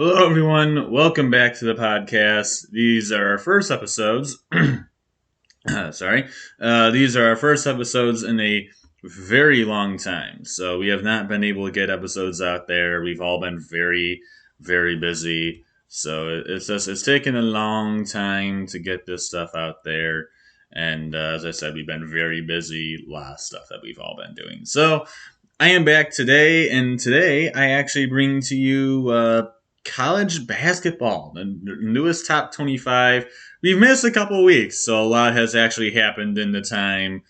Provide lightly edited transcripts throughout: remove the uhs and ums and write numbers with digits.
Hello, everyone. Welcome back to the podcast. These are our first episodes. Sorry. These are our first episodes in a very long time. So we have not been able to get episodes out there. We've all been very, very busy. So it's taken a long time to get this stuff out there. And as I said, we've been very busy. A lot of stuff that we've all been doing. So I am back today, and today I actually bring to you college basketball, the newest top 25. We've missed a couple weeks, so a lot has actually happened in the time.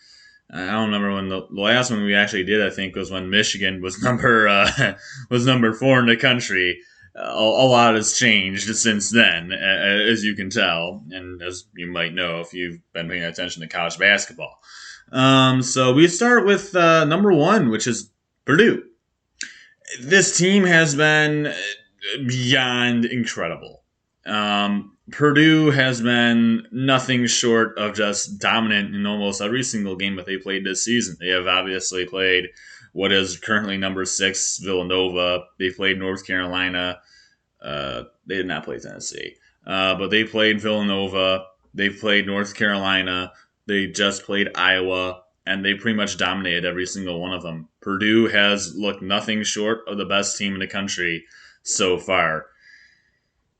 I don't remember when the last one we actually did. I think was when Michigan was number 4 in the country. A lot has changed since then, as you can tell, and as you might know if you've been paying attention to college basketball. So we start with number 1, which is Purdue. This team has been beyond incredible. Purdue has been nothing short of just dominant in almost every single game that they played this season. They have obviously played what is currently number 6, Villanova. They played North Carolina. They did not play Tennessee. But they played Villanova. They played North Carolina. They just played Iowa. And they pretty much dominated every single one of them. Purdue has looked nothing short of the best team in the country so far.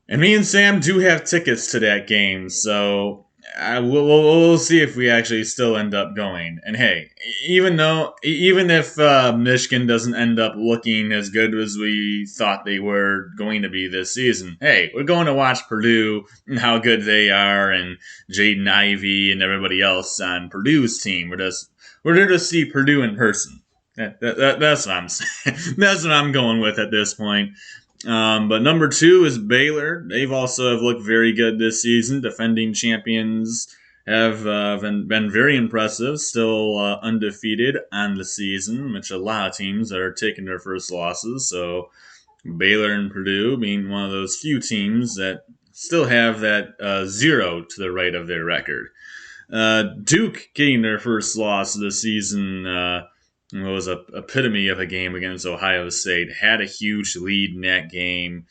And me and Sam do have tickets to that game, so we'll see if we actually still end up going. And hey, even if Michigan doesn't end up looking as good as we thought they were going to be this season, hey, we're going to watch Purdue and how good they are, and Jaden Ivey and everybody else on Purdue's team. We're there to see Purdue in person. That's what I'm saying. That's what I'm going with at this point. But number 2 is Baylor. They've also have looked very good this season. Defending champions have been very impressive. Still undefeated on the season, which a lot of teams are taking their first losses. So Baylor and Purdue being one of those few teams that still have that 0 to the right of their record. Duke getting their first loss of the season. It was a epitome of a game against Ohio State. Had a huge lead in that game,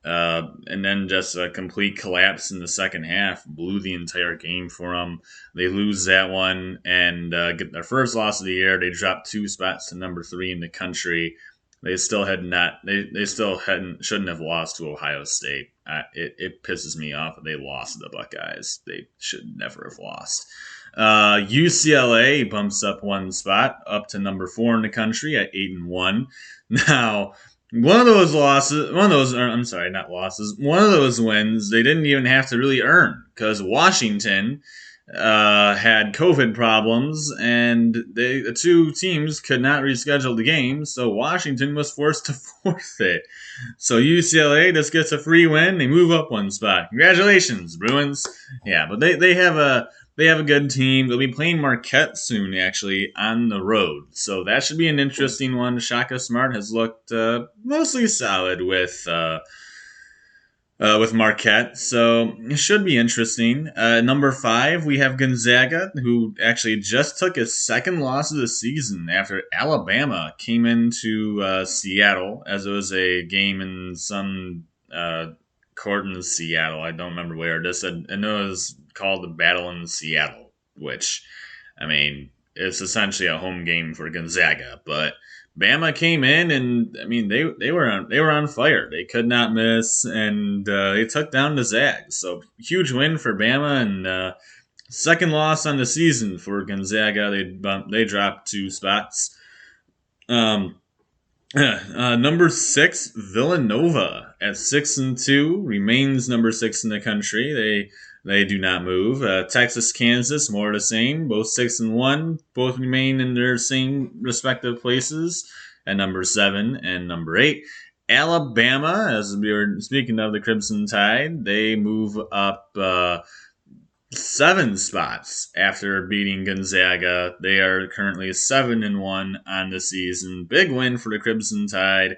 and then just a complete collapse in the second half. Blew the entire game for them. They lose that one and get their first loss of the year. They drop 2 spots to number 3 in the country. They still had not. They still shouldn't have lost to Ohio State. It pisses me off that they lost to the Buckeyes. They should never have lost. UCLA bumps up 1 spot up to number 4 in the country at 8-1. Now, one of those wins they didn't even have to really earn because Washington had COVID problems and the 2 teams could not reschedule the game, so Washington was forced to forfeit. So UCLA just gets a free win. They move up 1 spot. Congratulations, Bruins. Yeah, but they have a good team. They'll be playing Marquette soon, actually, on the road. So that should be an interesting one. Shaka Smart has looked mostly solid with Marquette. So it should be interesting. Number 5, we have Gonzaga, who actually just took his second loss of the season after Alabama came into Seattle, as it was a game in some court in Seattle. I don't remember where. I know it was called the Battle in Seattle, which, I mean, it's essentially a home game for Gonzaga. But Bama came in, and I mean, they were on fire. They could not miss, and they took down the Zags. So huge win for Bama, and second loss on the season for Gonzaga. They dropped 2 spots. Number 6, Villanova at 6-2 remains number 6 in the country. They do not move. Texas, Kansas, more of the same. Both 6-1. Both remain in their same respective places at number 7 and number 8. Alabama, as we were speaking of the Crimson Tide, they move up 7 spots after beating Gonzaga. They are currently 7-1 on the season. Big win for the Crimson Tide.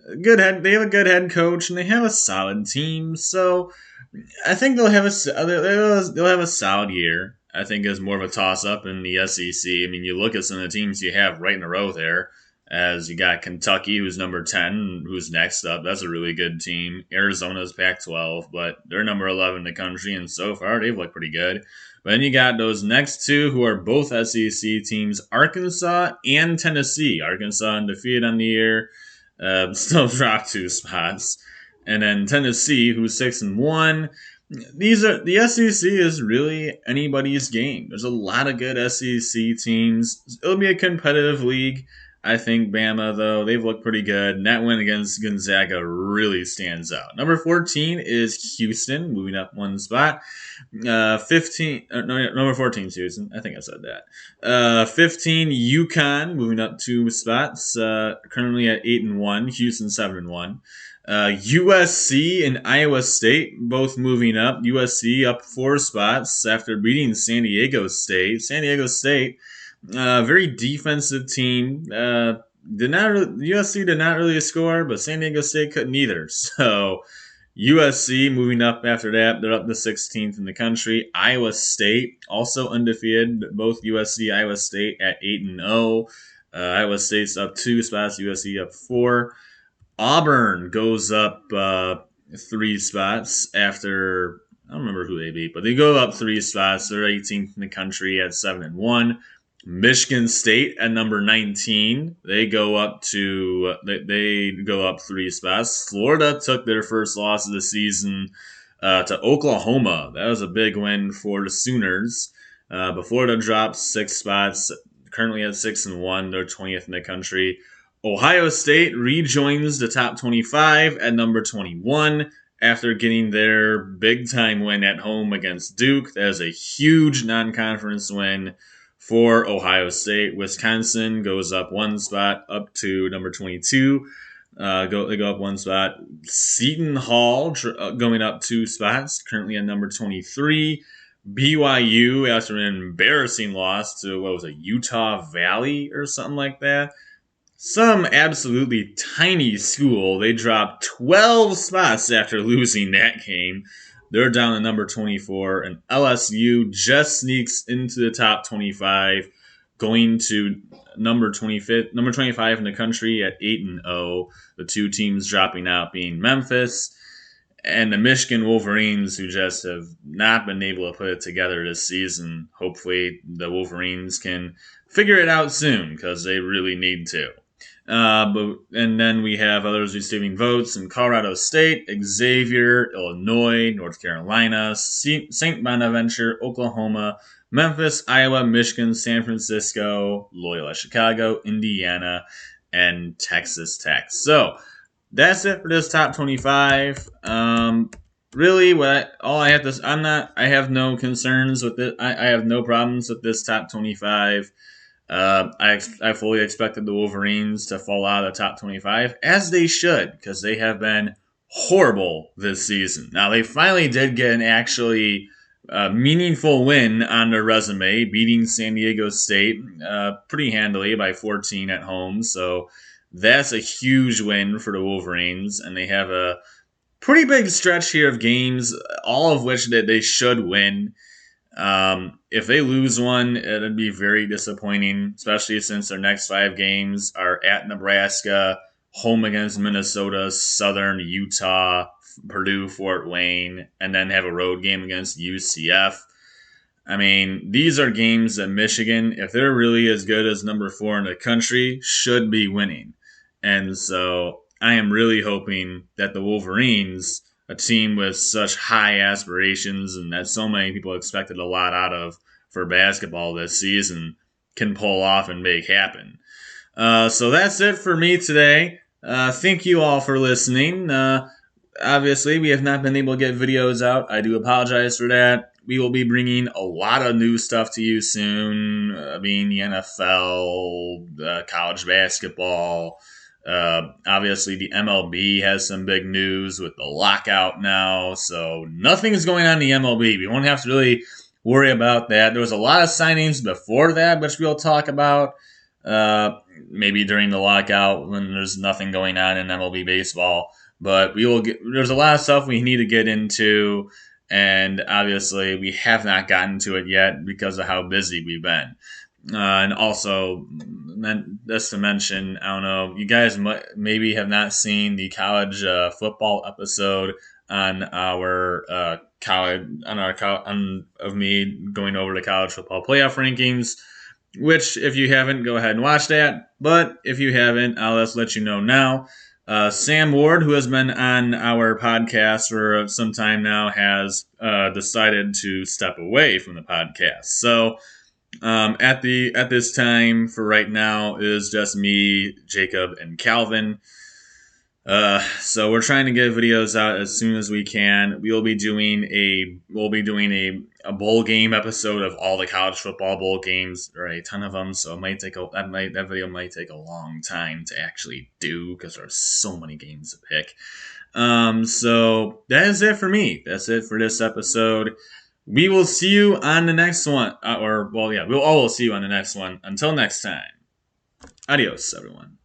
They have a good head coach and they have a solid team. So I think they'll have a solid year. I think it's more of a toss up in the SEC. I mean, you look at some of the teams you have right in a row there. as you got Kentucky, who's number 10, who's next up. That's a really good team. Arizona's Pac-12, but they're number 11 in the country, and so far they've looked pretty good. But then you got those next two who are both SEC teams, Arkansas and Tennessee. Arkansas undefeated on the year, still dropped 2 spots. And then Tennessee, who's 6-1. The SEC is really anybody's game. There's a lot of good SEC teams. It'll be a competitive league. I think Bama, though, they've looked pretty good. And that win against Gonzaga really stands out. Number 14 is Houston, moving up 1 spot. 15, no, number 14 is Houston. I think I said that. 15, UConn, moving up 2 spots. Currently at 8-1. Houston 7-1. USC and Iowa State both moving up. USC up 4 spots after beating San Diego State. San Diego State, very defensive team. USC did not really score, but San Diego State couldn't either. So USC moving up after that. They're up to 16th in the country. Iowa State also undefeated. Both USC, Iowa State at 8-0. Iowa State's up 2 spots. USC up 4. Auburn goes up 3 spots after, I don't remember who they beat, but they go up 3 spots. They're 18th in the country at 7-1. Michigan State at number 19. They go up 3 spots. Florida took their first loss of the season to Oklahoma. That was a big win for the Sooners. But Florida dropped 6 spots, currently at 6-1. They're 20th in the country. Ohio State rejoins the top 25 at number 21 after getting their big-time win at home against Duke. That is a huge non-conference win for Ohio State. Wisconsin goes up 1 spot, up to number 22. They go up 1 spot. Seton Hall going up 2 spots, currently at number 23. BYU, after an embarrassing loss to, Utah Valley or something like that. Some absolutely tiny school. They dropped 12 spots after losing that game. They're down to number 24. And LSU just sneaks into the top 25, going to number 25 in the country at 8-0. The 2 teams dropping out being Memphis and the Michigan Wolverines, who just have not been able to put it together this season. Hopefully the Wolverines can figure it out soon, because they really need to. And then we have others receiving votes in Colorado State, Xavier, Illinois, North Carolina, St. Bonaventure, Oklahoma, Memphis, Iowa, Michigan, San Francisco, Loyola Chicago, Indiana, and Texas Tech. So that's it for this top 25. Really, I have no concerns with it. I have no problems with this top 25. I fully expected the Wolverines to fall out of the top 25, as they should, because they have been horrible this season. Now, they finally did get an actually meaningful win on their resume, beating San Diego State pretty handily by 14 at home. So that's a huge win for the Wolverines, and they have a pretty big stretch here of games, all of which that they should win. If they lose one, it'd be very disappointing, especially since their next 5 games are at Nebraska, home against Minnesota, Southern, Utah, Purdue, Fort Wayne, and then have a road game against UCF. I mean, these are games that Michigan, if they're really as good as number 4 in the country, should be winning. And so I am really hoping that the Wolverines, a team with such high aspirations and that so many people expected a lot out of for basketball this season, can pull off and make happen. So that's it for me today. Thank you all for listening. Obviously, we have not been able to get videos out. I do apologize for that. We will be bringing a lot of new stuff to you soon, being the NFL, college basketball. Obviously, the MLB has some big news with the lockout now, so nothing is going on in the MLB. We won't have to really worry about that. There was a lot of signings before that, which we'll talk about maybe during the lockout when there's nothing going on in MLB baseball. But there's a lot of stuff we need to get into, and obviously we have not gotten to it yet because of how busy we've been. And also, just to mention, I don't know, you guys maybe have not seen the college football episode on our of me going over the college football playoff rankings. Which, if you haven't, go ahead and watch that. But if you haven't, I'll just let you know now. Sam Ward, who has been on our podcast for some time now, has decided to step away from the podcast. So at this time for right now is just me, Jacob, and Calvin. So we're trying to get videos out as soon as we can. We'll be doing a bowl game episode of all the college football bowl games. There are a ton of them, so it might take that video might take a long time to actually do because there are so many games to pick. So that is it for me. That's it for this episode. We will see you on the next one. We'll all see you on the next one. Until next time. Adios, everyone.